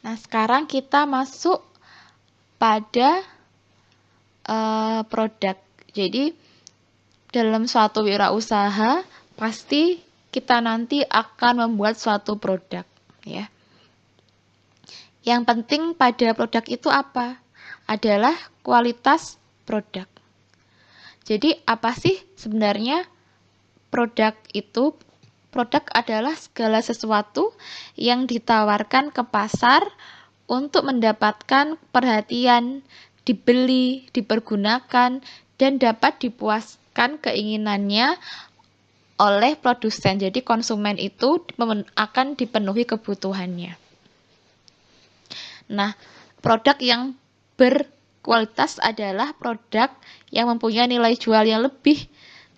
Nah, sekarang kita masuk pada produk. Jadi, dalam suatu wirausaha, pasti kita nanti akan membuat suatu produk, ya. Yang penting pada produk itu apa? Adalah kualitas produk. Jadi, apa sih sebenarnya produk itu? Produk adalah segala sesuatu yang ditawarkan ke pasar untuk mendapatkan perhatian, dibeli, dipergunakan, dan dapat dipuaskan keinginannya oleh produsen. Jadi konsumen itu akan dipenuhi kebutuhannya. Nah, produk yang berkualitas adalah produk yang mempunyai nilai jual yang lebih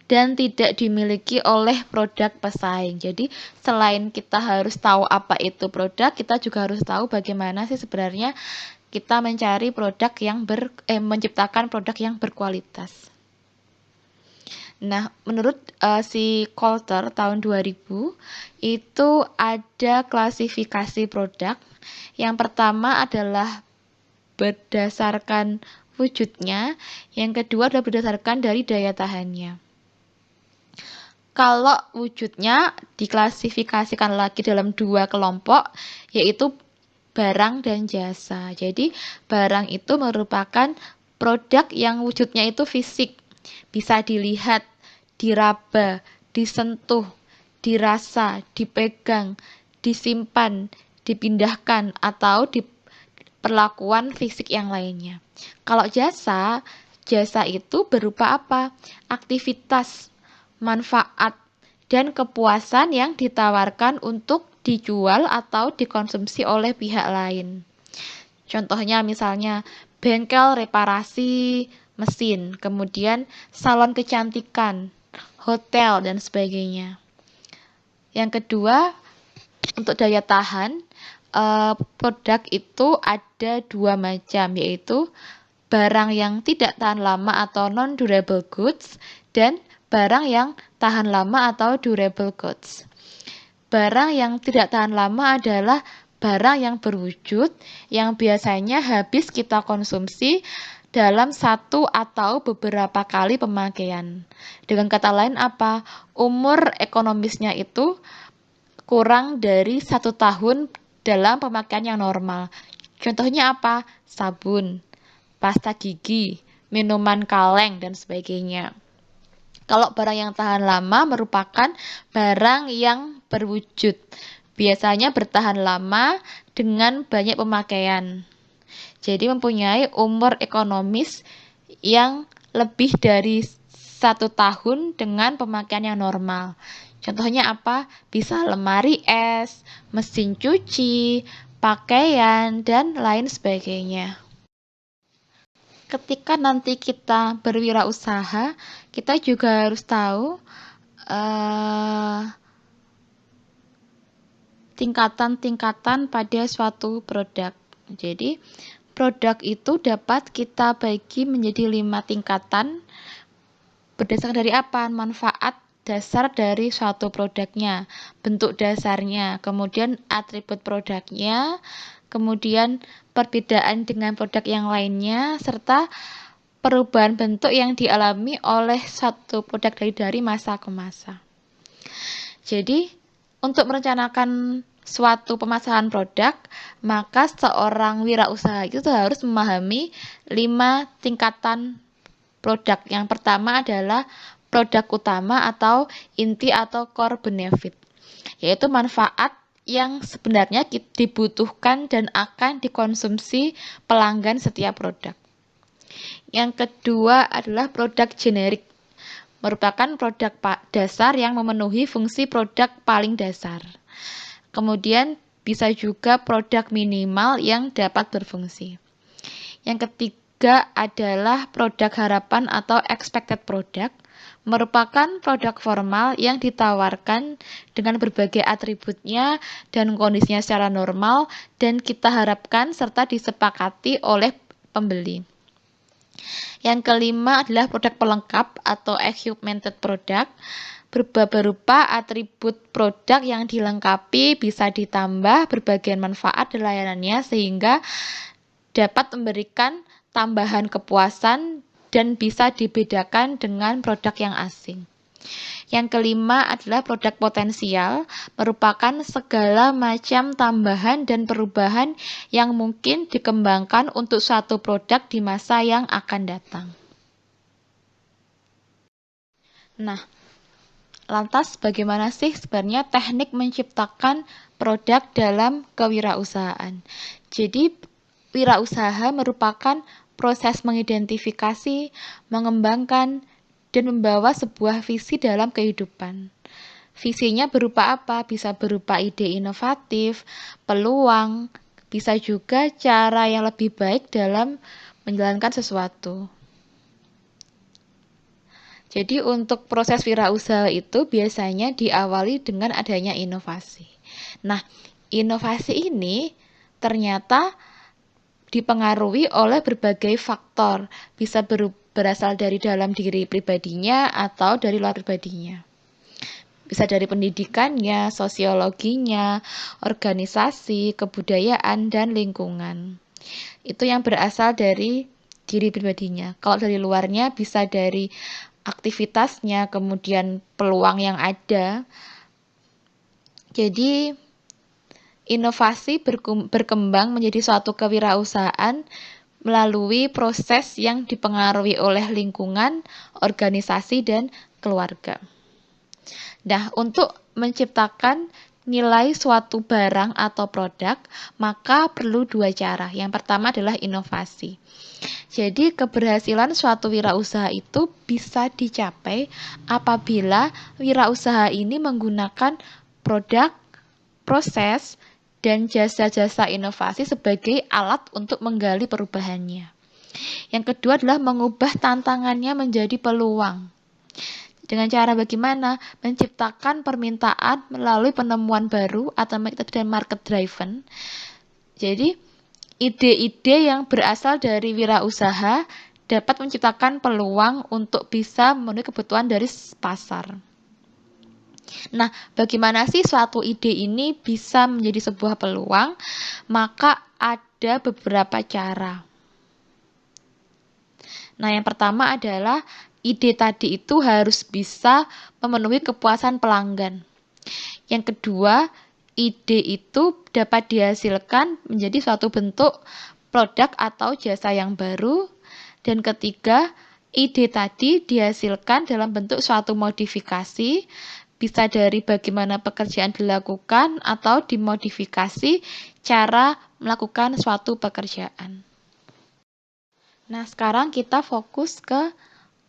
dan tidak dimiliki oleh produk pesaing. Jadi, selain kita harus tahu apa itu produk, kita juga harus tahu bagaimana sih sebenarnya kita mencari produk yang menciptakan produk yang berkualitas. Nah, menurut si Coulter tahun 2000 itu ada klasifikasi produk. Yang pertama adalah berdasarkan wujudnya, yang kedua adalah berdasarkan dari daya tahannya. Kalau wujudnya diklasifikasikan lagi dalam dua kelompok, yaitu barang dan jasa. Jadi, barang itu merupakan produk yang wujudnya itu fisik, bisa dilihat, diraba, disentuh, dirasa, dipegang, disimpan, dipindahkan, atau di perlakuan fisik yang lainnya. Kalau jasa, jasa itu berupa apa? Aktivitas, manfaat, dan kepuasan yang ditawarkan untuk dijual atau dikonsumsi oleh pihak lain. Contohnya misalnya bengkel reparasi mesin, kemudian salon kecantikan, hotel, dan sebagainya. Yang kedua, untuk daya tahan, produk itu ada dua macam, yaitu barang yang tidak tahan lama atau non-durable goods, dan barang yang tahan lama atau durable goods. Barang yang tidak tahan lama adalah barang yang berwujud, yang biasanya habis kita konsumsi dalam satu atau beberapa kali pemakaian. Dengan kata lain apa? Umur ekonomisnya itu kurang dari 1 tahun dalam pemakaian yang normal. Contohnya apa? Sabun, pasta gigi, minuman kaleng, dan sebagainya. Kalau barang yang tahan lama merupakan barang yang berwujud. Biasanya bertahan lama dengan banyak pemakaian. Jadi mempunyai umur ekonomis yang lebih dari 1 tahun dengan pemakaian yang normal. Contohnya apa? Bisa lemari es, mesin cuci, pakaian, dan lain sebagainya. Ketika nanti kita berwirausaha, kita juga harus tahu tingkatan-tingkatan pada suatu produk. Jadi, produk itu dapat kita bagi menjadi 5 tingkatan berdasarkan dari apa? Manfaat dasar dari suatu produknya, bentuk dasarnya, kemudian atribut produknya, kemudian perbedaan dengan produk yang lainnya, serta perubahan bentuk yang dialami oleh satu produk dari masa ke masa. Jadi, untuk merencanakan suatu pemasaran produk, maka seorang wirausaha itu harus memahami 5 tingkatan produk. Yang pertama adalah produk utama atau inti atau core benefit, yaitu manfaat yang sebenarnya dibutuhkan dan akan dikonsumsi pelanggan setiap produk. Yang kedua adalah produk generik, merupakan produk dasar yang memenuhi fungsi produk paling dasar. Kemudian bisa juga produk minimal yang dapat berfungsi. Yang ketiga adalah produk harapan atau expected product, merupakan produk formal yang ditawarkan dengan berbagai atributnya dan kondisinya secara normal dan kita harapkan serta disepakati oleh pembeli. Yang kelima adalah produk pelengkap atau augmented product, berupa atribut produk yang dilengkapi, bisa ditambah berbagai manfaat dan layanannya sehingga dapat memberikan tambahan kepuasan dan bisa dibedakan dengan produk yang asing. Yang kelima adalah produk potensial, merupakan segala macam tambahan dan perubahan yang mungkin dikembangkan untuk suatu produk di masa yang akan datang. Nah, lantas bagaimana sih sebenarnya teknik menciptakan produk dalam kewirausahaan? Jadi, wirausaha merupakan proses mengidentifikasi, mengembangkan, dan membawa sebuah visi dalam kehidupan. Visinya berupa apa? Bisa berupa ide inovatif, peluang, bisa juga cara yang lebih baik dalam menjalankan sesuatu. Jadi untuk proses wirausaha itu biasanya diawali dengan adanya inovasi. Nah, inovasi ini ternyata dipengaruhi oleh berbagai faktor, bisa berasal dari dalam diri pribadinya atau dari luar pribadinya. Bisa dari pendidikannya, sosiologinya, organisasi, kebudayaan, dan lingkungan. Itu yang berasal dari diri pribadinya. Kalau dari luarnya bisa dari aktivitasnya, kemudian peluang yang ada. Jadi inovasi berkembang menjadi suatu kewirausahaan melalui proses yang dipengaruhi oleh lingkungan, organisasi, dan keluarga. Nah, untuk menciptakan nilai suatu barang atau produk, maka perlu dua cara. Yang pertama adalah inovasi. Jadi, keberhasilan suatu wirausaha itu bisa dicapai apabila wirausaha ini menggunakan produk, proses, dan jasa-jasa inovasi sebagai alat untuk menggali perubahannya. Yang kedua adalah mengubah tantangannya menjadi peluang. Dengan cara bagaimana? Menciptakan permintaan melalui penemuan baru atau market driven. Jadi, ide-ide yang berasal dari wirausaha dapat menciptakan peluang untuk bisa memenuhi kebutuhan dari pasar. Nah, bagaimana sih suatu ide ini bisa menjadi sebuah peluang? Maka ada beberapa cara. Nah, yang pertama adalah ide tadi itu harus bisa memenuhi kepuasan pelanggan. Yang kedua, ide itu dapat dihasilkan menjadi suatu bentuk produk atau jasa yang baru. Dan ketiga, ide tadi dihasilkan dalam bentuk suatu modifikasi, bisa dari bagaimana pekerjaan dilakukan atau dimodifikasi cara melakukan suatu pekerjaan. Nah, sekarang kita fokus ke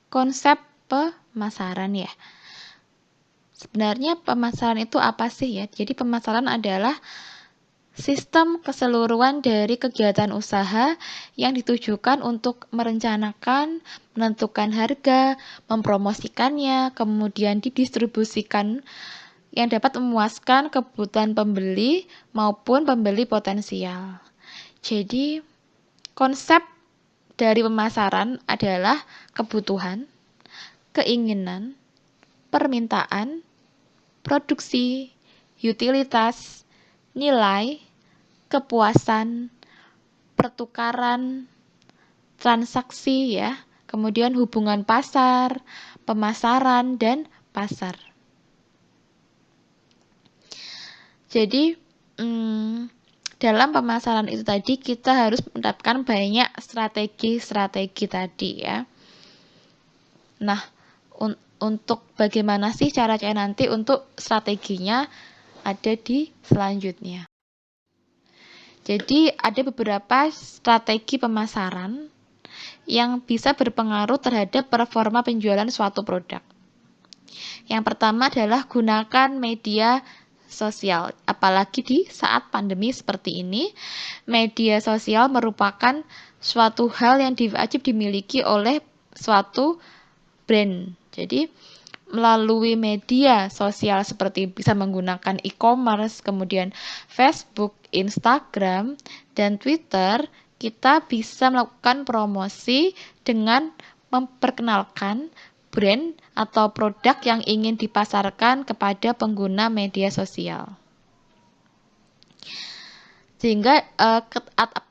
konsep pemasaran ya. Sebenarnya pemasaran itu apa sih ya? Jadi pemasaran adalah sistem keseluruhan dari kegiatan usaha yang ditujukan untuk merencanakan, menentukan harga, mempromosikannya, kemudian didistribusikan yang dapat memuaskan kebutuhan pembeli maupun pembeli potensial. Jadi, konsep dari pemasaran adalah kebutuhan, keinginan, permintaan, produksi, utilitas, nilai, kepuasan, pertukaran, transaksi ya, kemudian hubungan pasar, pemasaran, dan pasar. Jadi, dalam pemasaran itu tadi kita harus menerapkan banyak strategi-strategi tadi ya. Nah, untuk bagaimana sih cara-cara nanti untuk strateginya ada di selanjutnya. Jadi ada beberapa strategi pemasaran yang bisa berpengaruh terhadap performa penjualan suatu produk. Yang pertama adalah gunakan media sosial. Apalagi di saat pandemi seperti ini, media sosial merupakan suatu hal yang wajib dimiliki oleh suatu brand. Jadi melalui media sosial seperti bisa menggunakan e-commerce, kemudian Facebook, Instagram, dan Twitter, kita bisa melakukan promosi dengan memperkenalkan brand atau produk yang ingin dipasarkan kepada pengguna media sosial. Sehingga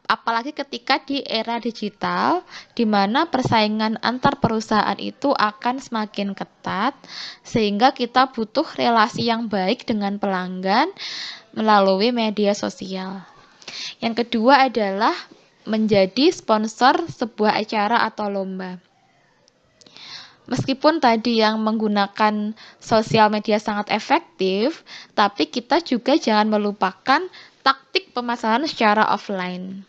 apalagi ketika di era digital, di mana persaingan antar perusahaan itu akan semakin ketat, sehingga kita butuh relasi yang baik dengan pelanggan melalui media sosial. Yang kedua adalah menjadi sponsor sebuah acara atau lomba. Meskipun tadi yang menggunakan sosial media sangat efektif, tapi kita juga jangan melupakan taktik pemasaran secara offline.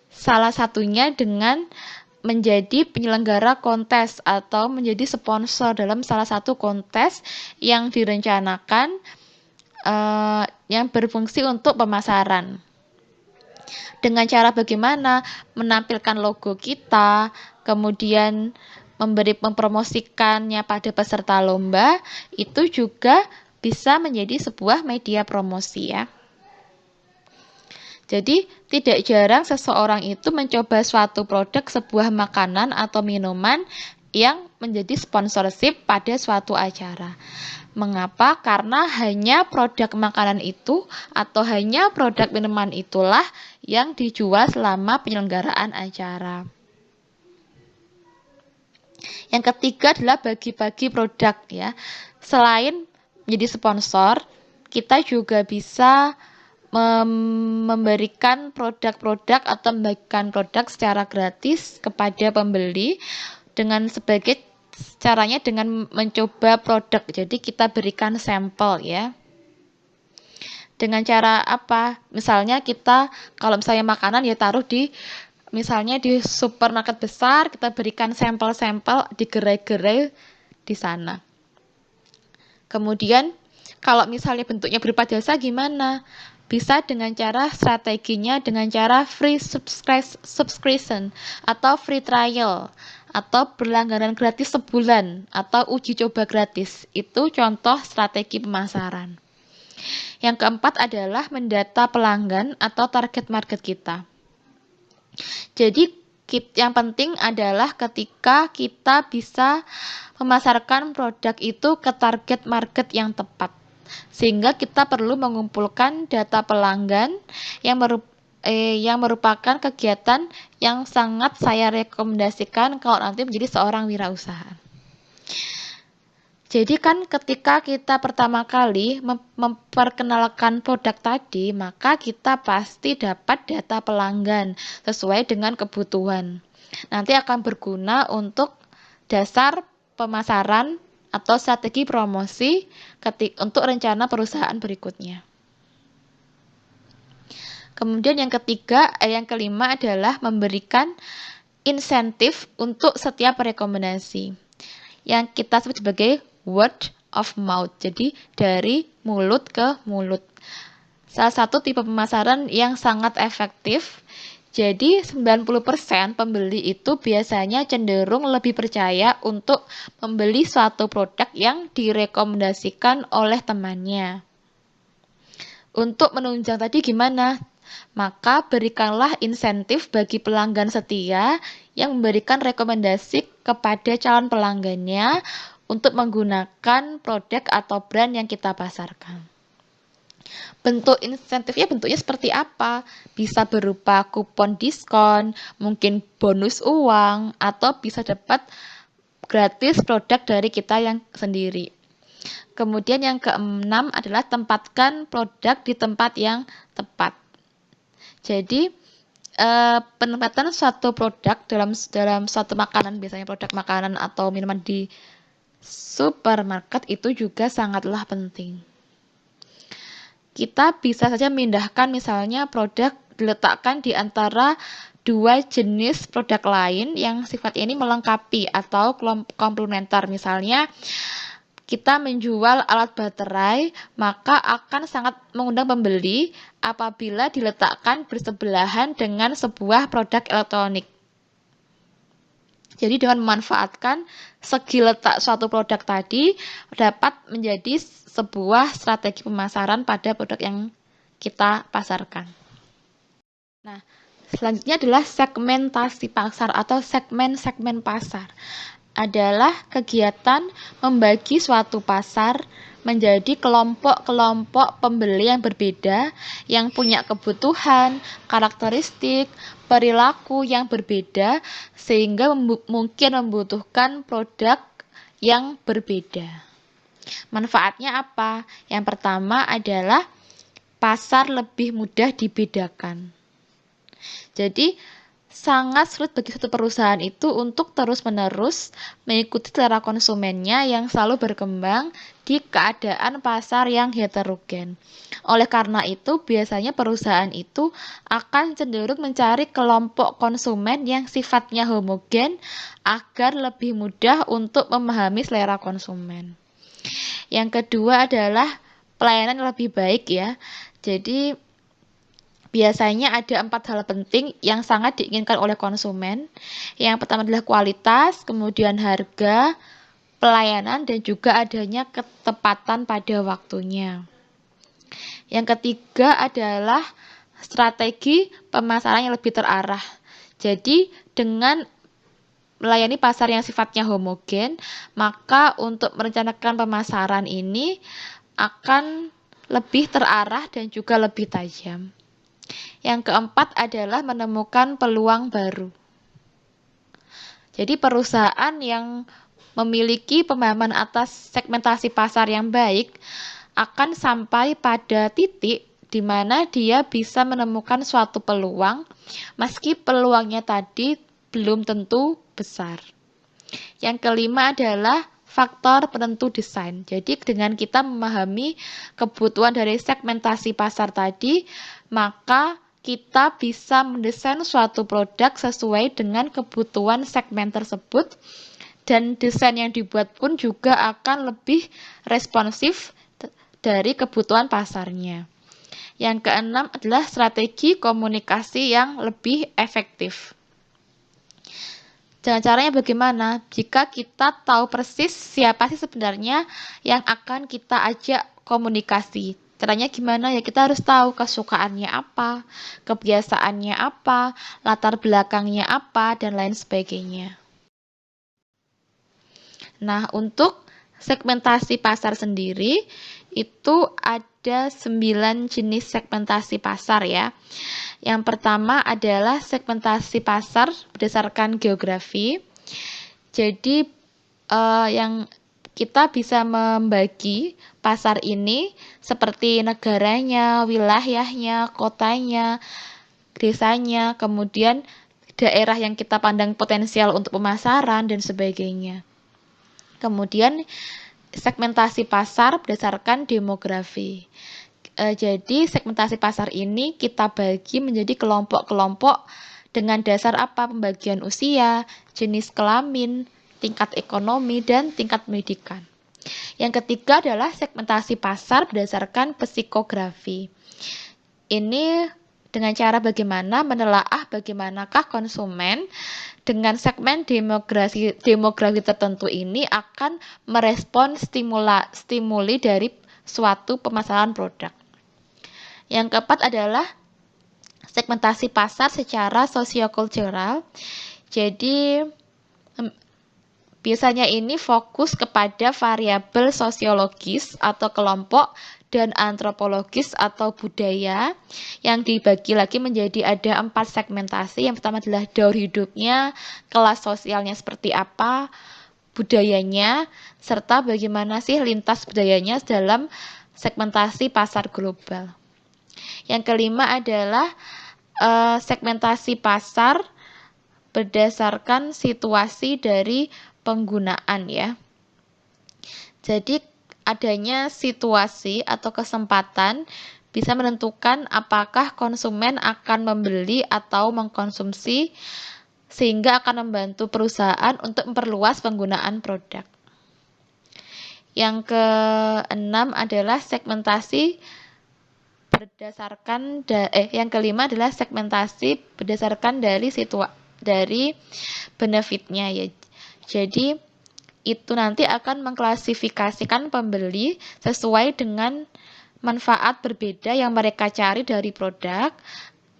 Salah satunya dengan menjadi penyelenggara kontes atau menjadi sponsor dalam salah satu kontes yang direncanakan yang berfungsi untuk pemasaran. Dengan cara bagaimana? Menampilkan logo kita, kemudian mempromosikannya pada peserta lomba, itu juga bisa menjadi sebuah media promosi ya. Jadi, tidak jarang seseorang itu mencoba suatu produk, sebuah makanan atau minuman yang menjadi sponsorship pada suatu acara. Mengapa? Karena hanya produk makanan itu atau hanya produk minuman itulah yang dijual selama penyelenggaraan acara. Yang ketiga adalah bagi-bagi produk ya. Selain menjadi sponsor, kita juga bisa memberikan produk-produk atau membagikan produk secara gratis kepada pembeli dengan sebagai caranya dengan mencoba produk. Jadi kita berikan sampel ya. Dengan cara apa? Misalnya kita kalau misalnya makanan ya taruh di misalnya di supermarket besar, kita berikan sampel-sampel di gerai-gerai di sana. Kemudian kalau misalnya bentuknya berupa jasa gimana? Bisa dengan cara strateginya dengan cara free subscription atau free trial atau berlangganan gratis sebulan atau uji coba gratis. Itu contoh strategi pemasaran. Yang keempat adalah mendata pelanggan atau target market kita. Jadi yang penting adalah ketika kita bisa memasarkan produk itu ke target market yang tepat. Sehingga kita perlu mengumpulkan data pelanggan yang merupakan kegiatan yang sangat saya rekomendasikan kalau nanti menjadi seorang wirausaha. Jadi kan ketika kita pertama kali memperkenalkan produk tadi, maka kita pasti dapat data pelanggan sesuai dengan kebutuhan. Nanti akan berguna untuk dasar pemasaran atau strategi promosi untuk rencana perusahaan berikutnya. Kemudian yang kelima adalah memberikan insentif untuk setiap rekomendasi. Yang kita sebut sebagai word of mouth. Jadi dari mulut ke mulut. Salah satu tipe pemasaran yang sangat efektif. Jadi 90% pembeli itu biasanya cenderung lebih percaya untuk membeli suatu produk yang direkomendasikan oleh temannya. Untuk menunjang tadi gimana? Maka berikanlah insentif bagi pelanggan setia yang memberikan rekomendasi kepada calon pelanggannya untuk menggunakan produk atau brand yang kita pasarkan. Bentuk insentifnya bentuknya seperti apa? Bisa berupa kupon diskon, mungkin bonus uang, atau bisa dapat gratis produk dari kita yang sendiri. Kemudian yang keenam adalah tempatkan produk di tempat yang tepat. Jadi penempatan suatu produk dalam suatu makanan, biasanya produk makanan atau minuman di supermarket itu juga sangatlah penting. Kita bisa saja memindahkan misalnya produk diletakkan di antara dua jenis produk lain yang sifat ini melengkapi atau komplementer. Misalnya kita menjual alat baterai, maka akan sangat mengundang pembeli apabila diletakkan bersebelahan dengan sebuah produk elektronik. Jadi dengan memanfaatkan segi letak suatu produk tadi dapat menjadi sebuah strategi pemasaran pada produk yang kita pasarkan. Nah, selanjutnya adalah segmentasi pasar atau segmen-segmen pasar. adalah kegiatan membagi suatu pasar menjadi kelompok-kelompok pembeli yang berbeda, yang punya kebutuhan, karakteristik, perilaku yang berbeda, sehingga mungkin membutuhkan produk yang berbeda. Manfaatnya apa? Yang pertama adalah pasar lebih mudah dibedakan. Jadi, sangat sulit bagi suatu perusahaan itu untuk terus-menerus mengikuti selera konsumennya yang selalu berkembang di keadaan pasar yang heterogen. Oleh karena itu, biasanya perusahaan itu akan cenderung mencari kelompok konsumen yang sifatnya homogen agar lebih mudah untuk memahami selera konsumen. Yang kedua adalah pelayanan yang lebih baik ya. Jadi biasanya ada 4 hal penting yang sangat diinginkan oleh konsumen. Yang pertama adalah kualitas, kemudian harga, pelayanan, dan juga adanya ketepatan pada waktunya. Yang ketiga adalah strategi pemasaran yang lebih terarah. Jadi dengan melayani pasar yang sifatnya homogen, maka untuk merencanakan pemasaran ini akan lebih terarah dan juga lebih tajam. Yang keempat adalah menemukan peluang baru. Jadi perusahaan yang memiliki pemahaman atas segmentasi pasar yang baik akan sampai pada titik di mana dia bisa menemukan suatu peluang meski peluangnya tadi belum tentu besar. Yang kelima adalah faktor penentu desain. Jadi dengan kita memahami kebutuhan dari segmentasi pasar tadi, maka kita bisa mendesain suatu produk sesuai dengan kebutuhan segmen tersebut, dan desain yang dibuat pun juga akan lebih responsif dari kebutuhan pasarnya. Yang keenam adalah strategi komunikasi yang lebih efektif. Caranya bagaimana? Jika kita tahu persis siapa sih sebenarnya yang akan kita ajak komunikasi. Caranya gimana? Ya kita harus tahu kesukaannya apa, kebiasaannya apa, latar belakangnya apa, dan lain sebagainya. Nah, untuk segmentasi pasar sendiri, itu ada 9 jenis segmentasi pasar ya. Yang pertama adalah segmentasi pasar berdasarkan geografi. Jadi yang kita bisa membagi pasar ini seperti negaranya, wilayahnya, kotanya, desanya, kemudian daerah yang kita pandang potensial untuk pemasaran dan sebagainya. Kemudian segmentasi pasar berdasarkan demografi. Jadi segmentasi pasar ini kita bagi menjadi kelompok-kelompok dengan dasar apa? Pembagian usia, jenis kelamin, tingkat ekonomi, dan tingkat pendidikan. Yang ketiga adalah segmentasi pasar berdasarkan psikografi. Ini dengan cara bagaimana menelaah bagaimanakah konsumen dengan segmen demografi tertentu ini akan merespon stimuli dari suatu pemasaran produk. Yang keempat adalah segmentasi pasar secara sosiokultural. Jadi biasanya ini fokus kepada variabel sosiologis atau kelompok dan antropologis atau budaya yang dibagi lagi menjadi ada 4 segmentasi. Yang pertama adalah daur hidupnya, kelas sosialnya seperti apa, budayanya, serta bagaimana sih lintas budayanya dalam segmentasi pasar global. Yang kelima adalah segmentasi pasar berdasarkan situasi dari penggunaan ya. Jadi adanya situasi atau kesempatan bisa menentukan apakah konsumen akan membeli atau mengkonsumsi, sehingga akan membantu perusahaan untuk memperluas penggunaan produk. Yang keenam adalah segmentasi berdasarkan yang kelima adalah segmentasi berdasarkan dari benefitnya ya. Jadi itu nanti akan mengklasifikasikan pembeli sesuai dengan manfaat berbeda yang mereka cari dari produk,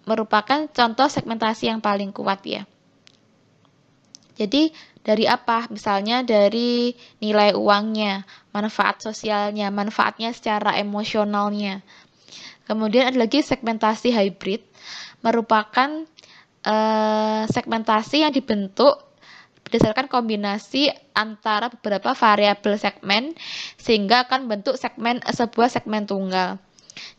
merupakan contoh segmentasi yang paling kuat ya. Jadi dari apa? Misalnya dari nilai uangnya, manfaat sosialnya, manfaatnya secara emosionalnya. Kemudian ada lagi segmentasi hybrid, merupakan segmentasi yang dibentuk berdasarkan kombinasi antara beberapa variabel segmen sehingga akan bentuk sebuah segmen tunggal.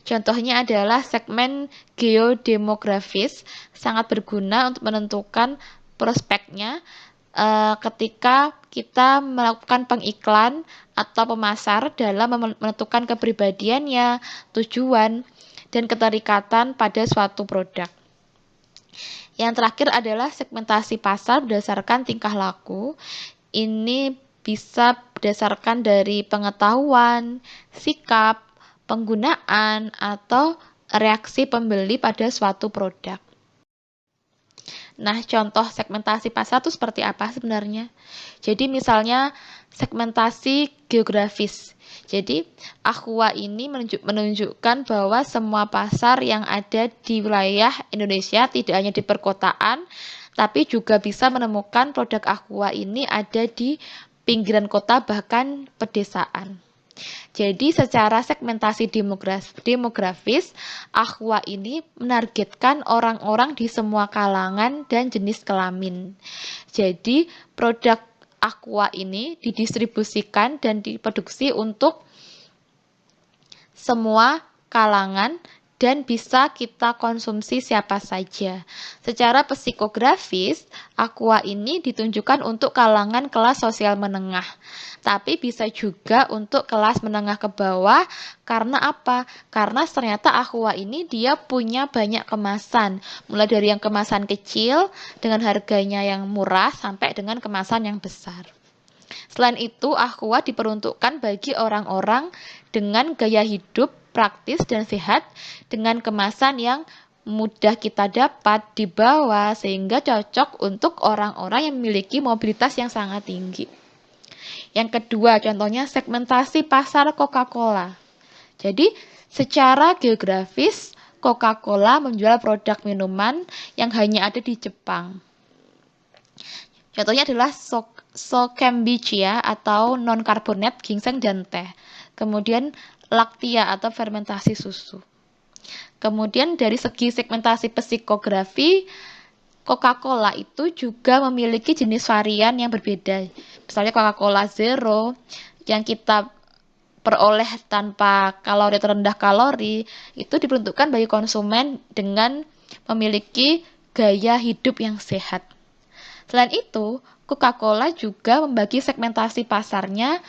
Contohnya adalah segmen geodemografis, sangat berguna untuk menentukan prospeknya ketika kita melakukan pengiklan atau pemasar dalam menentukan kepribadiannya, tujuan, dan keterikatan pada suatu produk. Yang terakhir adalah segmentasi pasar berdasarkan tingkah laku. Ini bisa berdasarkan dari pengetahuan, sikap, penggunaan, atau reaksi pembeli pada suatu produk. Nah, contoh segmentasi pasar itu seperti apa sebenarnya? Jadi misalnya segmentasi geografis. Jadi Aqua ini menunjukkan bahwa semua pasar yang ada di wilayah Indonesia tidak hanya di perkotaan, tapi juga bisa menemukan produk Aqua ini ada di pinggiran kota bahkan pedesaan. Jadi secara segmentasi demografis, Aqua ini menargetkan orang-orang di semua kalangan dan jenis kelamin. Jadi produk Aqua ini didistribusikan dan diproduksi untuk semua kalangan dan bisa kita konsumsi siapa saja. Secara psikografis, Aqua ini ditunjukkan untuk kalangan kelas sosial menengah. Tapi bisa juga untuk kelas menengah ke bawah. Karena apa? Karena ternyata Aqua ini dia punya banyak kemasan. Mulai dari yang kemasan kecil dengan harganya yang murah sampai dengan kemasan yang besar. Selain itu, Aqua diperuntukkan bagi orang-orang dengan gaya hidup praktis dan sehat dengan kemasan yang mudah kita dapat dibawa sehingga cocok untuk orang-orang yang memiliki mobilitas yang sangat tinggi. Yang kedua, contohnya segmentasi pasar Coca-Cola. Jadi, secara geografis, Coca-Cola menjual produk minuman yang hanya ada di Jepang. Contohnya adalah Sokenbichia atau non-karbonat, ginseng, dan teh. Kemudian laktia atau fermentasi susu. Kemudian dari segi segmentasi psikografi, Coca-Cola itu juga memiliki jenis varian yang berbeda. Misalnya Coca-Cola Zero yang kita peroleh tanpa kalori terendah kalori, itu diperuntukkan bagi konsumen dengan memiliki gaya hidup yang sehat. Selain itu, Coca-Cola juga membagi segmentasi pasarnya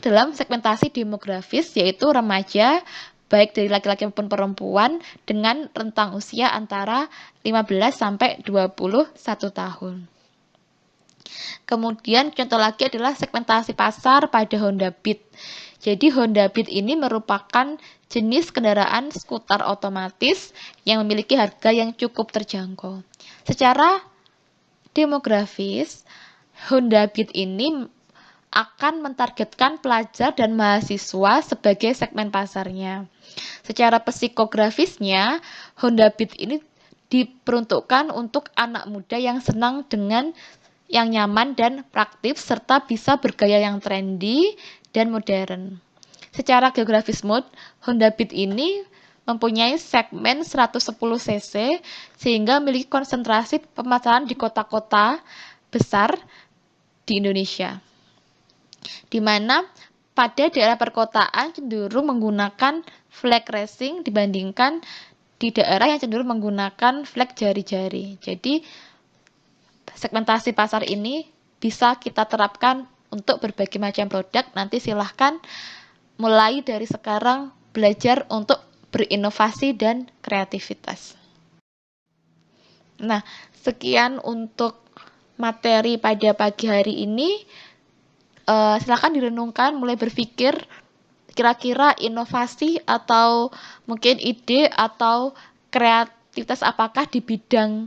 dalam segmentasi demografis, yaitu remaja, baik dari laki-laki maupun perempuan, dengan rentang usia antara 15 sampai 21 tahun. Kemudian contoh lagi adalah segmentasi pasar pada Honda Beat. Jadi Honda Beat ini merupakan jenis kendaraan skuter otomatis yang memiliki harga yang cukup terjangkau. Secara demografis, Honda Beat ini akan mentargetkan pelajar dan mahasiswa sebagai segmen pasarnya. Secara psikografisnya, Honda Beat ini diperuntukkan untuk anak muda yang senang dengan yang nyaman dan praktis serta bisa bergaya yang trendy dan modern. Secara geografis mode, Honda Beat ini mempunyai segmen 110 cc sehingga memiliki konsentrasi pemasaran di kota-kota besar di Indonesia. Di mana pada daerah perkotaan cenderung menggunakan flag racing dibandingkan di daerah yang cenderung menggunakan flag jari-jari. Jadi segmentasi pasar ini bisa kita terapkan untuk berbagai macam produk. Nanti silahkan mulai dari sekarang belajar untuk berinovasi dan kreativitas. Nah, sekian untuk materi pada pagi hari ini. Silakan direnungkan, mulai berpikir kira-kira inovasi atau mungkin ide atau kreativitas apakah di bidang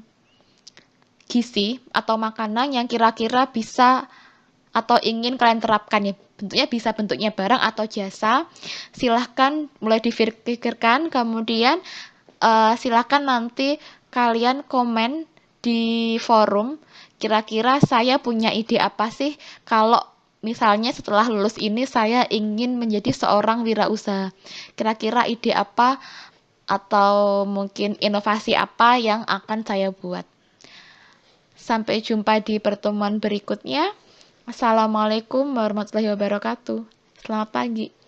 gizi atau makanan yang kira-kira bisa atau ingin kalian terapkan ya. Bentuknya bisa bentuknya barang atau jasa. Silahkan mulai dipikirkan, kemudian silahkan nanti kalian komen di forum kira-kira saya punya ide apa sih kalau misalnya setelah lulus ini saya ingin menjadi seorang wirausaha. Kira-kira ide apa atau mungkin inovasi apa yang akan saya buat. Sampai jumpa di pertemuan berikutnya. Assalamualaikum warahmatullahi wabarakatuh. Selamat pagi.